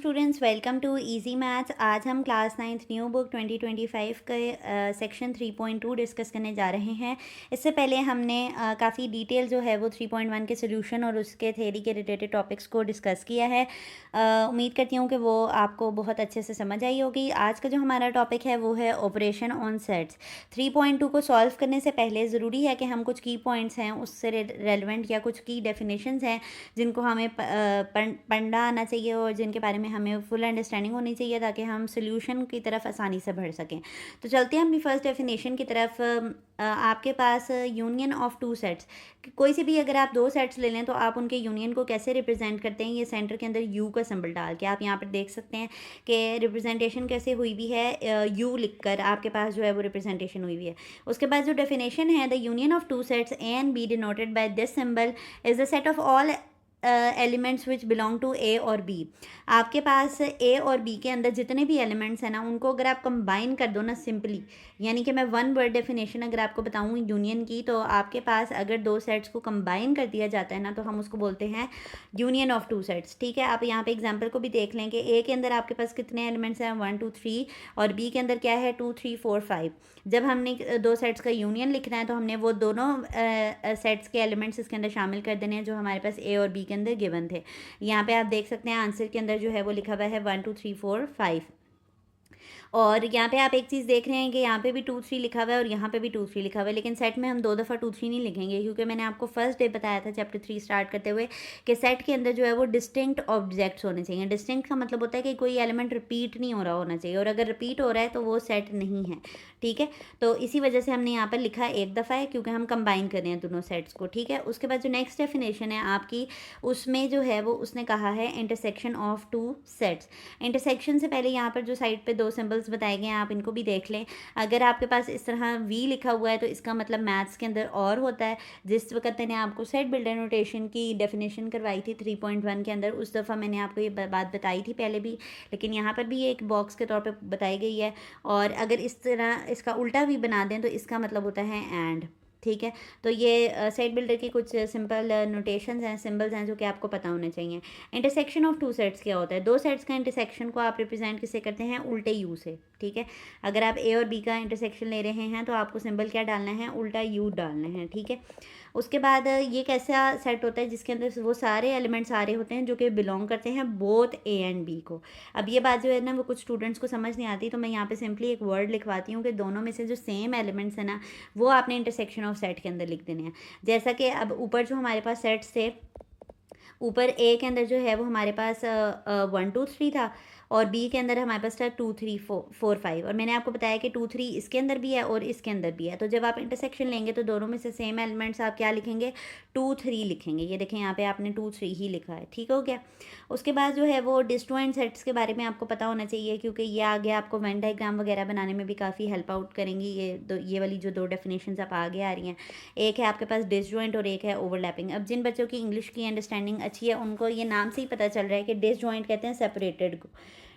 Students, welcome to easy maths. आज हम class 9th new book 2025 के सेक्शन 3.2 डिस्कस करने जा रहे हैं। इससे पहले हमने काफ़ी डिटेल जो है वो 3.1 के सोल्यूशन और उसके थ्योरी के रिलेटेड टॉपिक्स को डिस्कस किया है। उम्मीद करती हूँ कि वो आपको बहुत अच्छे से समझ आई होगी। आज का जो हमारा टॉपिक है वो है ऑपरेशन ऑन सेट्स। 3.2 को सॉल्व करने से पहले ज़रूरी है कि हम कुछ की पॉइंट्स हैं उससे रेलिवेंट या कुछ की डेफिनेशंस हैं जिनको हमें पढ़ना आना चाहिए और जिनके बारे में हमें फुल अंडरस्टैंडिंग होनी चाहिए ताकि हम सोल्यूशन की तरफ आसानी से बढ़ सकें। तो चलते हैं अपनी फर्स्ट डेफिनेशन की तरफ। आपके पास यूनियन ऑफ टू सेट्स, कोई से भी अगर आप दो सेट्स ले लें तो आप उनके यूनियन को कैसे रिप्रेजेंट करते हैं। ये सेंटर के अंदर यू का सिंबल डाल के आप यहाँ पर देख सकते हैं कि रिप्रेजेंटेशन कैसे हुई हुई है। यू लिखकर आपके पास जो है वो रिप्रेजेंटेशन हुई हुई है। उसके बाद जो डेफिनेशन है, the union of two sets A and B denoted by this symbol is the set of all elements which belong to A और बी। आपके पास ए और बी के अंदर जितने भी एलिमेंट्स हैं ना, उनको अगर आप कंबाइन कर दो ना सिंपली, यानी कि मैं वन वर्ड डेफिनेशन अगर आपको बताऊँ यूनियन की, तो आपके पास अगर दो सेट्स को कंबाइन कर दिया जाता है ना तो हम उसको बोलते हैं यूनियन ऑफ टू सेट्स। ठीक है, आप यहाँ पे एग्जांपल को भी देख लें कि ए के अंदर आपके पास कितने एलिमेंट्स हैं, 1 2 3, और बी के अंदर क्या है, 2 3 4 5। जब हमने दो सेट्स का यूनियन लिखना है तो हमने वो दोनों सेट्स के एलिमेंट्स इसके अंदर शामिल कर देने हैं जो हमारे पास ए और बी के अंदर गिवन थे। यहाँ पे आप देख सकते हैं आंसर के अंदर जो है वो लिखा हुआ है 1 2 3 4 5। और यहाँ पे आप एक चीज़ देख रहे हैं कि यहाँ पे भी 2 3 लिखा हुआ है और यहाँ पे भी 2 3 लिखा हुआ है, लेकिन सेट में हम दो दफ़ा 2 3 नहीं लिखेंगे क्योंकि मैंने आपको फर्स्ट डे बताया था चैप्टर 3 स्टार्ट करते हुए कि सेट के अंदर जो है वो डिस्टिंक्ट ऑब्जेक्ट्स होने चाहिए। डिस्टिंक्ट का मतलब होता है कि कोई एलिमेंट रिपीट नहीं हो रहा होना चाहिए, और अगर रिपीट हो रहा है तो वो सेट नहीं है। ठीक है, तो इसी वजह से हमने यहाँ पर लिखा एक दफ़ा है क्योंकि हम कंबाइन कर रहे हैं दोनों सेट्स को। ठीक है, उसके बाद जो नेक्स्ट डेफिनेशन है आपकी, उसमें जो है वो उसने कहा है intersection of two sets. Intersection से पहले यहाँ पर जो साइड पे दो सिंबल्स बताए गए हैं आप इनको भी देख लें। अगर आपके पास इस तरह वी लिखा हुआ है तो इसका मतलब मैथ्स के अंदर और होता है। जिस वक्त मैंने आपको सेट बिल्डर नोटेशन की डेफिनेशन करवाई थी 3.1 के अंदर, उस दफ़ा मैंने आपको ये बात बताई थी पहले भी, लेकिन यहाँ पर भी एक बॉक्स के तौर पर बताई गई है। और अगर इस तरह इसका उल्टा भी बना दें तो इसका मतलब होता है एंड। ठीक है, तो ये सेट बिल्डर की कुछ सिंपल नोटेशंस हैं, सिंबल्स हैं जो कि आपको पता होने चाहिए। इंटरसेक्शन ऑफ टू सेट्स क्या होता है? दो सेट्स का इंटरसेक्शन को आप रिप्रेजेंट किससे करते हैं? उल्टे यू से। ठीक है, अगर आप ए और बी का इंटरसेक्शन ले रहे हैं तो आपको सिंबल क्या डालना है? उल्टा यू डालना है। ठीक है, उसके बाद ये कैसा सेट होता है जिसके अंदर वो सारे एलिमेंट्स आ रहे होते हैं जो कि बिलोंग करते हैं बोथ ए एंड बी को। अब ये बात जो है ना वो कुछ स्टूडेंट्स को समझ नहीं आती, तो मैं यहाँ पे सिंपली एक वर्ड लिखवाती हूँ कि दोनों में से जो सेम एलिमेंट्स हैं ना वो आपने इंटरसेक्शन ऑफ सेट के अंदर लिख देने हैं। जैसा कि अब ऊपर जो हमारे पास सेट्स थे, ऊपर ए के अंदर जो है वो हमारे पास 1 2 3 था, और बी के अंदर हमारे पास था 2 3 4 5, और मैंने आपको बताया कि 2 3 इसके अंदर भी है और इसके अंदर भी है। तो जब आप इंटरसेक्शन लेंगे तो दोनों में से सेम एलिमेंट्स आप क्या लिखेंगे? 2 3 लिखेंगे। ये देखें यहाँ पे आपने 2 3 ही लिखा है। ठीक हो गया। उसके बाद जो है वो डिस्जॉइंट सेट्स के बारे में आपको पता होना चाहिए क्योंकि ये आगे आपको वेन डायग्राम वगैरह बनाने में भी काफ़ी हेल्प आउट करेंगी। ये वाली जो दो डेफिनेशंस आप आगे आ रही हैं, एक है आपके पास डिसजॉइंट और एक है ओवरलैपिंग। अब जिन बच्चों की इंग्लिश की अंडरस्टैंडिंग अच्छी है उनको ये नाम से ही पता चल रहा है कि डिसजॉइंट कहते हैं सेपरेटेड को,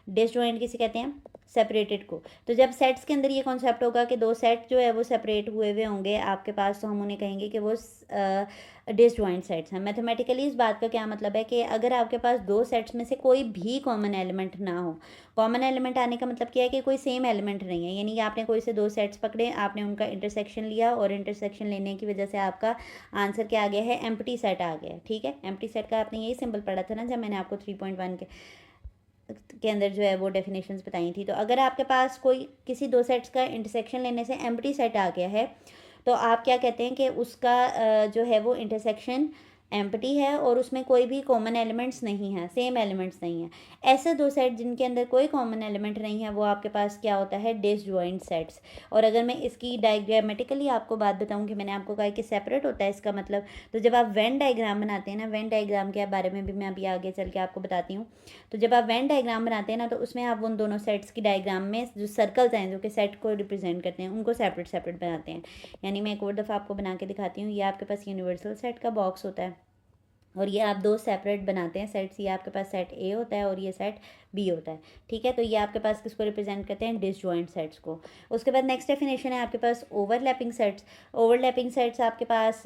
डिसजॉइंट किसे कहते हैं? सेपरेटेड को। तो जब सेट्स के अंदर ये कॉन्सेप्ट होगा कि दो सेट जो है वो सेपरेट हुए हुए होंगे आपके पास, तो हम उन्हें कहेंगे कि वो डिसजॉइंट सेट्स हैं। मैथमेटिकली इस बात का क्या मतलब है कि अगर आपके पास दो सेट्स में से कोई भी कॉमन एलिमेंट ना हो, कॉमन एलिमेंट आने का मतलब क्या है कि कोई सेम एलिमेंट नहीं है, यानी कि आपने कोई से दो सेट्स पकड़े, आपने उनका इंटरसेक्शन लिया और इंटरसेक्शन लेने की वजह से आपका आंसर क्या आ गया है? एम्प्टी सेट आ गया। ठीक है, एम्प्टी सेट का आपने यही सिंबल पढ़ा था ना जब मैंने आपको 3.1 के अंदर जो है वो डेफिनेशंस बताई थी। तो अगर आपके पास कोई किसी दो सेट्स का इंटरसेक्शन लेने से एम्प्टी सेट आ गया है तो आप क्या कहते हैं कि उसका जो है वो इंटरसेक्शन एम्प्टी है और उसमें कोई भी कॉमन एलिमेंट्स नहीं है, सेम एलिमेंट्स नहीं है। ऐसे दो सेट जिनके अंदर कोई कॉमन एलिमेंट नहीं है वो आपके पास क्या होता है? Disjoint sets. और अगर मैं इसकी डायग्रामेटिकली आपको बात बताऊं कि मैंने आपको कहा कि सेपरेट होता है इसका मतलब, तो जब आप वेन डायग्राम बनाते हैं ना, वेन डायग्राम के बारे में भी मैं अभी आगे चल के आपको बताती हूँ। तो जब आप वेन डायग्राम बनाते हैं ना तो उसमें आप उन दोनों सेट्स की डायग्राम में जो सर्कल्स हैं जो कि सेट को रिप्रेजेंट करते हैं उनको सेपरेट सेपरेट बनाते हैं। यानी मैं एक और दफ़ा आपको बना के दिखाती हूँ। ये आपके पास यूनिवर्सल सेट का बॉक्स होता है, और ये आप दो सेपरेट बनाते हैं सेट्स। ये आपके पास सेट ए होता है और ये सेट बी होता है, ठीक है। तो ये आपके पास किसको रिप्रेजेंट करते हैं, डिसजॉइंट सेट्स को। उसके बाद नेक्स्ट डेफिनेशन है आपके पास ओवरलैपिंग सेट्स। ओवरलैपिंग सेट्स आपके पास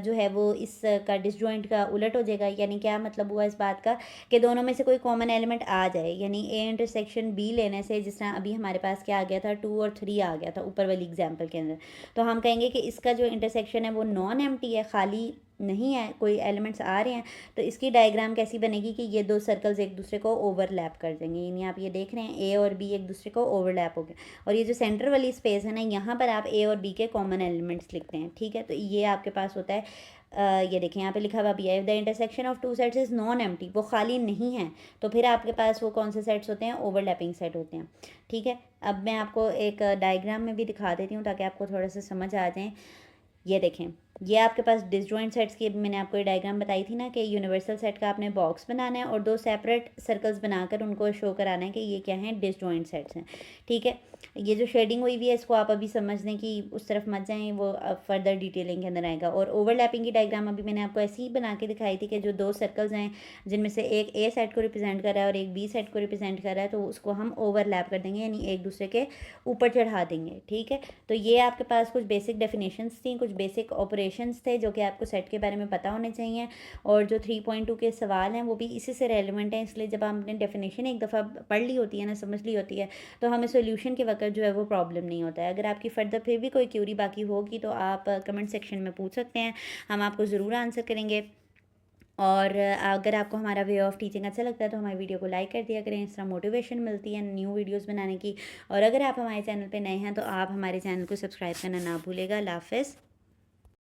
जो है वो इसका डिसजॉइंट का उलट हो जाएगा। यानी क्या मतलब हुआ इस बात का कि दोनों में से कोई कॉमन एलिमेंट आ जाए, यानी ए इंटरसेक्शन बी लेने से, जिस तरह अभी हमारे पास क्या आ गया था, 2 और 3 आ गया था ऊपर वाली एग्जाम्पल के अंदर, तो हम कहेंगे कि इसका जो इंटरसेक्शन है वो नॉन एम्प्टी है, खाली नहीं है, कोई एलिमेंट्स आ रहे हैं। तो इसकी डायग्राम कैसी बनेगी कि ये दो सर्कल्स एक दूसरे को ओवरलैप कर देंगे, यानी आप ये देख रहे हैं ए और बी एक दूसरे को ओवरलैप हो गए। और ये जो सेंटर वाली स्पेस है ना, यहाँ पर आप ए और बी के कॉमन एलिमेंट्स लिखते हैं, ठीक है। तो ये आपके पास होता है ये देखें यहाँ पे लिखा हुआ भी है, the intersection of two sets is non empty, वो खाली नहीं है, तो फिर आपके पास वो कौन से सेट्स होते हैं, ओवरलैपिंग सेट होते हैं, ठीक है। अब मैं आपको एक डायग्राम में भी दिखा देती हूँ ताकि आपको थोड़ा सा समझ आ जाए। ये देखें, ये आपके पास डिसजॉइंट सेट्स की मैंने आपको ये डायग्राम बताई थी ना कि यूनिवर्सल सेट का आपने बॉक्स बनाना है और दो सेपरेट सर्कल्स बनाकर उनको शो कराना है कि ये क्या हैं, डिसजॉइंट सेट्स हैं, ठीक है। ये जो शेडिंग हुई हुई है इसको आप अभी समझने की उस तरफ मत जाएं, वो फर्दर डिटेलिंग के अंदर आएगा। और ओवरलैपिंग की डायग्राम अभी मैंने आपको ऐसे ही बना के दिखाई थी कि जो दो सर्कल्स हैं जिनमें से एक ए सेट को रिप्रेजेंट कर रहा है और एक बी सेट को रिप्रेजेंट कर रहा है, तो उसको हम ओवरलैप कर देंगे, यानी एक दूसरे के ऊपर चढ़ा देंगे, ठीक है। तो ये आपके पास कुछ बेसिक डेफिनेशंस थी, कुछ बेसिक ऑपरेशंस थे जो कि आपको सेट के बारे में पता होने चाहिए। और जो 3.2 के सवाल हैं वो भी इसी से रेलिवेंट हैं, इसलिए जब आपने डेफिनेशन एक दफ़ा पढ़ ली होती है ना, समझ ली होती है, तो हमें सोल्यूशन के वक्त जो है वो प्रॉब्लम नहीं होता है। अगर आपकी फर्दर फिर भी कोई क्यूरी बाकी होगी तो आप कमेंट सेक्शन में पूछ सकते हैं, हम आपको ज़रूर आंसर करेंगे। और अगर आपको हमारा वे ऑफ टीचिंग अच्छा लगता है तो हमारी वीडियो को लाइक कर दिया करें, इस तरह मोटिवेशन मिलती है न्यू वीडियोस बनाने की। और अगर आप हमारे चैनल पे नए हैं तो आप हमारे चैनल को सब्सक्राइब करना ना भूलेगा। अल्लाह हाफ़िज़।